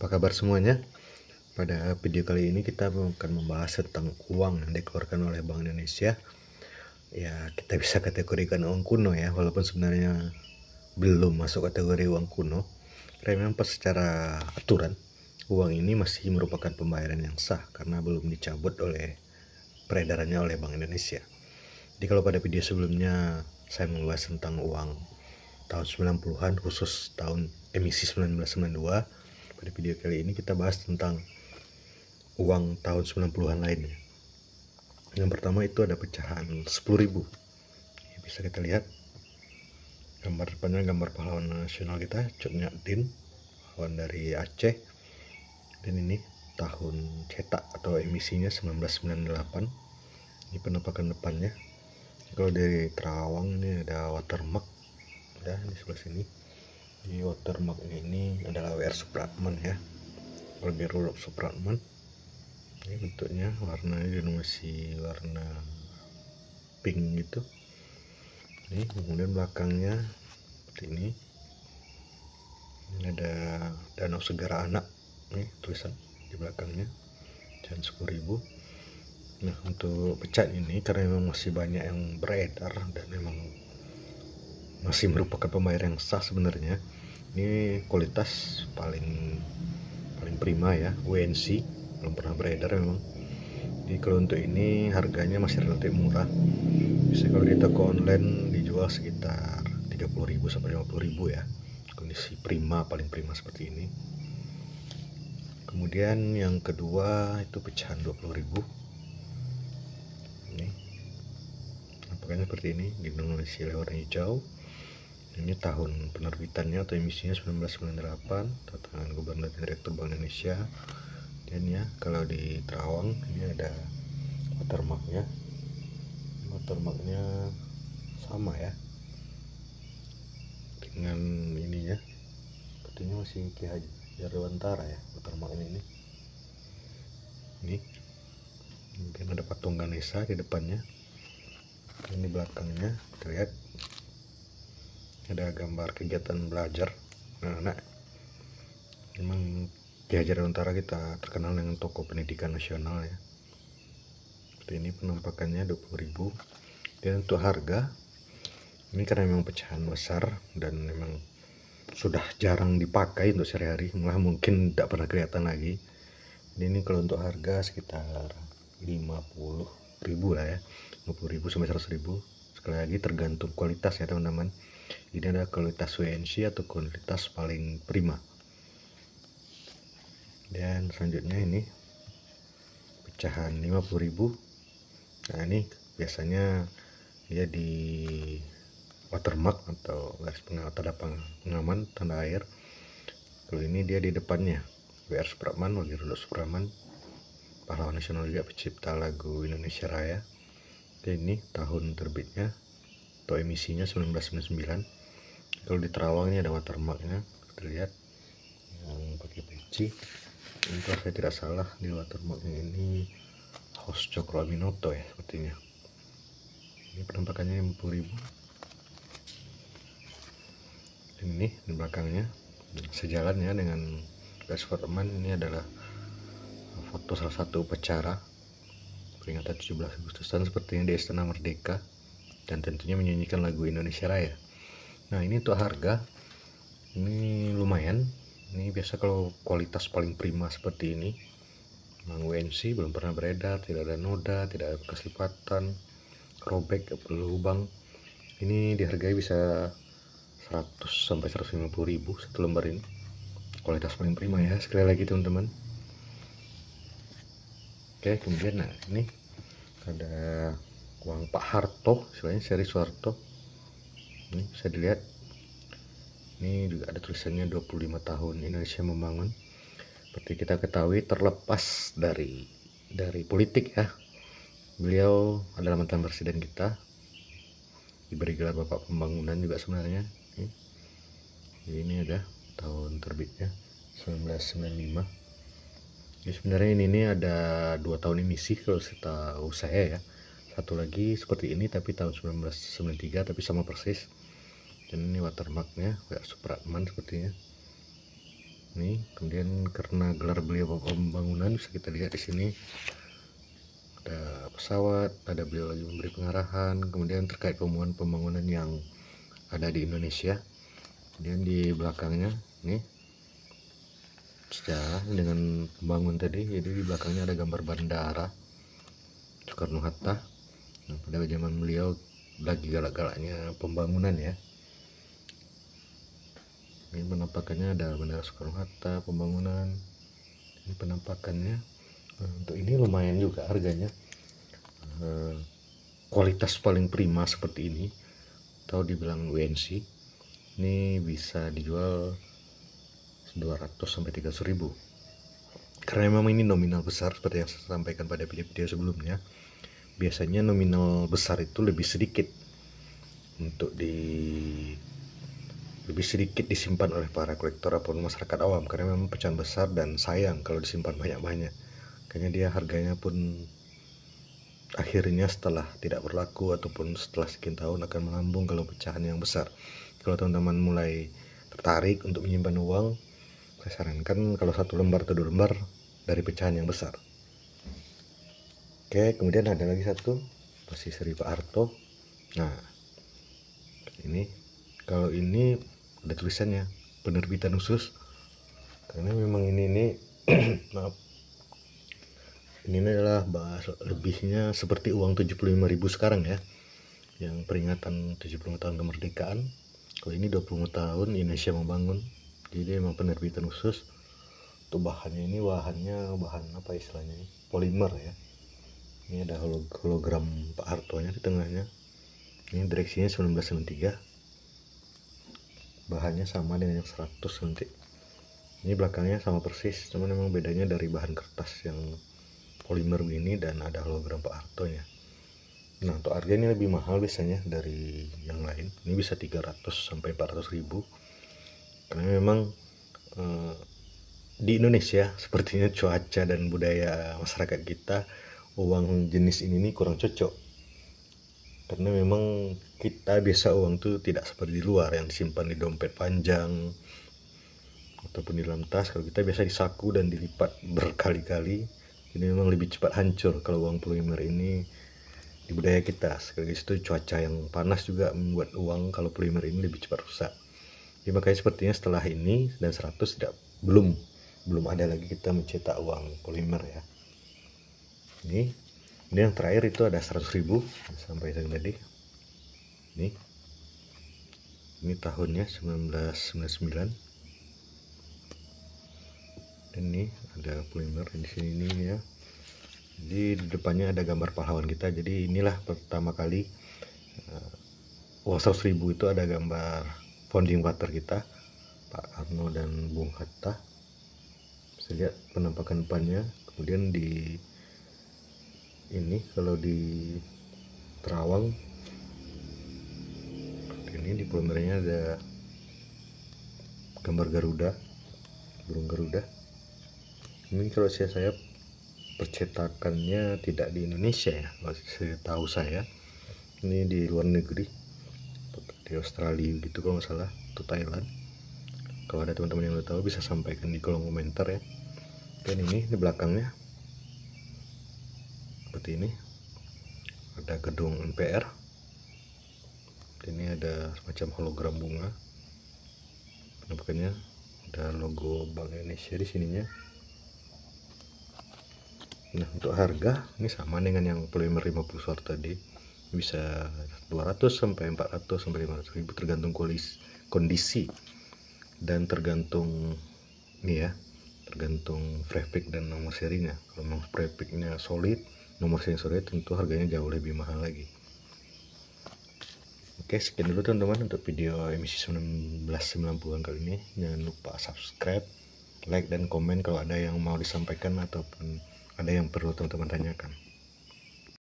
Apa kabar semuanya? Pada video kali ini kita akan membahas tentang uang yang dikeluarkan oleh Bank Indonesia. Ya, kita bisa kategorikan uang kuno ya, walaupun sebenarnya belum masuk kategori uang kuno. Karena memang secara aturan, uang ini masih merupakan pembayaran yang sah karena belum dicabut oleh peredarannya oleh Bank Indonesia. Jadi kalau pada video sebelumnya saya membahas tentang uang tahun 90-an, khusus tahun emisi 1992, pada video kali ini kita bahas tentang uang tahun 90-an lainnya. Yang pertama itu ada pecahan 10.000. Bisa kita lihat gambar depannya, gambar pahlawan nasional kita, Cut Nyak Dien, pahlawan dari Aceh. Dan ini tahun cetak atau emisinya 1998. Ini penampakan depannya. Kalau dari Terawang ini ada watermark ya, di sebelah sini. Di watermarknya ini adalah W.R. Supratman ya, Olga Rudolf Supratman. Ini bentuknya, warnanya masih warna pink gitu. Ini kemudian belakangnya seperti ini. Ini ada Danau Segara Anak, ini tulisan di belakangnya, dan 10.000. Nah, untuk pecahan ini karena memang masih banyak yang beredar dan memang masih merupakan pembayaran yang sah sebenarnya. Ini kualitas paling prima ya, WNC, belum pernah beredar memang. Jadi kalau untuk ini harganya masih relatif murah. Bisa kalau di toko online dijual sekitar 30.000 sampai 50.000 ya. Kondisi prima, paling prima seperti ini. Kemudian yang kedua itu pecahan 20.000. Ini nampaknya seperti ini, dinominasi warna hijau. Ini tahun penerbitannya atau emisinya 1998, tangan Gubernur dan Direktur Bank Indonesia. Dan ya, kalau di Terawang ini ada watermarknya. Watermarknya sama ya dengan ininya, sepertinya masih Ki Hajar Dewantara ya watermarknya ini. Ini mungkin ada patung Ganesha di depannya. Ini belakangnya terlihat ada gambar kegiatan belajar anak-anak. Memang Ki Hajar Dewantara kita terkenal dengan tokoh pendidikan nasional ya. Seperti ini penampakannya 20.000. Dan untuk harga ini karena memang pecahan besar dan memang sudah jarang dipakai untuk sehari-hari, malah mungkin tidak pernah kelihatan lagi. Dan ini kalau untuk harga sekitar 50.000 lah ya, 50.000 sampai 100.000. Sekali lagi tergantung kualitas ya teman-teman. Ini ada kualitas WNC atau kualitas paling prima. Dan selanjutnya ini pecahan 50.000. Nah, ini biasanya dia di watermark atau garis tanda pengaman tanda air. Kalau ini dia di depannya W.R. Supratman, Olga Rudolf Supratman, pahlawan nasional juga, pencipta lagu Indonesia Raya. Dan ini tahun terbitnya atau emisinya 1999. Kalau di Terawang ini ada watermarknya, terlihat yang pakai peci. Ini kalau saya tidak salah di watermarknya ini Host Cokro Aminoto ya sepertinya. Ini penampakannya 50.000. Ini di belakangnya sejalan ya dengan garis Supratman. Ini adalah foto salah satu upacara peringatan 17 Agustusan sepertinya di Istana Merdeka, dan tentunya menyanyikan lagu Indonesia Raya. Nah, ini untuk harga ini lumayan. Ini biasa kalau kualitas paling prima seperti ini, memang WNC, belum pernah beredar, tidak ada noda, tidak ada bekas lipatan, robek, berlubang. Ini dihargai bisa 100 sampai 150.000 satu lembar ini. Kualitas paling prima ya, sekali lagi teman-teman. Oke, kemudian nah ini ada uang Pak Harto, istilahnya seri Soeharto. Ini bisa dilihat. Ini juga ada tulisannya 25 tahun Indonesia membangun. Seperti kita ketahui, terlepas dari politik ya, beliau adalah mantan presiden kita, diberi gelar Bapak Pembangunan juga sebenarnya. Ini ada tahun terbitnya 1995. Jadi sebenarnya ini ada 2 tahun emisi kalau setahu saya ya. Satu lagi seperti ini tapi tahun 1993 tapi sama persis. Dan ini watermarknya W.R. Supratman sepertinya. Nih, kemudian karena gelar beliau pembangunan bisa kita lihat di sini ada pesawat, ada beliau lagi memberi pengarahan, kemudian terkait pembangunan yang ada di Indonesia. Kemudian di belakangnya nih sejalan dengan pembangun tadi, jadi di belakangnya ada gambar bandara Soekarno-Hatta. Nah, pada zaman beliau lagi galak-galaknya pembangunan ya. Ini penampakannya ada bandara Soekarno-Hatta, pembangunan. Ini penampakannya. Untuk ini lumayan juga harganya. Kualitas paling prima seperti ini, atau dibilang WNC, ini bisa dijual 200 sampai 300 ribu. Karena memang ini nominal besar seperti yang saya sampaikan pada video-video sebelumnya. Biasanya nominal besar itu lebih sedikit disimpan oleh para kolektor ataupun masyarakat awam, karena memang pecahan besar dan sayang kalau disimpan banyak-banyak. Kayaknya dia harganya pun akhirnya setelah tidak berlaku ataupun setelah sekian tahun akan melambung kalau pecahan yang besar. Kalau teman-teman mulai tertarik untuk menyimpan uang, saya sarankan kalau 1 lembar atau 2 lembar dari pecahan yang besar. Oke, kemudian ada lagi satu masih seri Pak Harto. Nah, ini kalau ini ada tulisannya penerbitan khusus, karena memang ini maaf, ini adalah lebihnya seperti uang 75.000 sekarang ya, yang peringatan 75 tahun kemerdekaan. Kalau ini 25 tahun Indonesia membangun, jadi memang penerbitan khusus. Untuk bahannya ini bahan apa istilahnya, polimer ya. Ini ada hologram Pak Hartonya di tengahnya. Ini direksinya 1993, bahannya sama dengan yang 100 nanti. Ini belakangnya sama persis, cuman memang bedanya dari bahan kertas yang polimer begini dan ada hologram Pak Hartonya. Nah, untuk harga ini lebih mahal biasanya dari yang lain. Ini bisa 300 sampai 400 ribu, karena memang di Indonesia sepertinya cuaca dan budaya masyarakat kita, uang jenis ini nih kurang cocok, karena memang kita biasa uang tuh tidak seperti di luar yang disimpan di dompet panjang ataupun di dalam tas. Kalau kita biasa disaku dan dilipat berkali-kali, jadi memang lebih cepat hancur kalau uang polimer ini di budaya kita. Sekali itu cuaca yang panas juga membuat uang kalau polimer ini lebih cepat rusak. Jadi makanya sepertinya setelah ini dan 100 belum ada lagi kita mencetak uang polimer ya. Ini yang terakhir itu ada 100 ribu sampai tadi. Ini tahunnya 1999. Dan ini ada polimer di sini nih ya. Jadi di depannya ada gambar pahlawan kita. Jadi inilah pertama kali uang 100 ribu itu ada gambar founding father kita, Pak Karno dan Bung Hatta. Bisa lihat penampakan depannya. Kemudian kalau di terawang ini di polimernya ada gambar Garuda, burung Garuda. Ini kalau saya percetakannya tidak di Indonesia ya, setahu saya ini di luar negeri, di Australia gitu kalau nggak salah, atau Thailand. Kalau ada teman-teman yang udah tahu bisa sampaikan di kolom komentar ya. Dan ini di belakangnya seperti ini, ada gedung MPR. Ini ada semacam hologram bunga, penampakannya ada logo Bank Indonesia di sininya. Nah, untuk harga ini sama dengan yang polimer 50 watt tadi, bisa 200 sampai 400 sampai 500 ribu tergantung kondisi dan tergantung tergantung freepik dan nomor serinya. Kalau memang freepiknya solid, nomor seri solid, tentu harganya jauh lebih mahal lagi. Oke, sekian dulu teman-teman untuk video emisi 1990-an kali ini. Jangan lupa subscribe, like, dan komen kalau ada yang mau disampaikan ataupun ada yang perlu teman-teman tanyakan.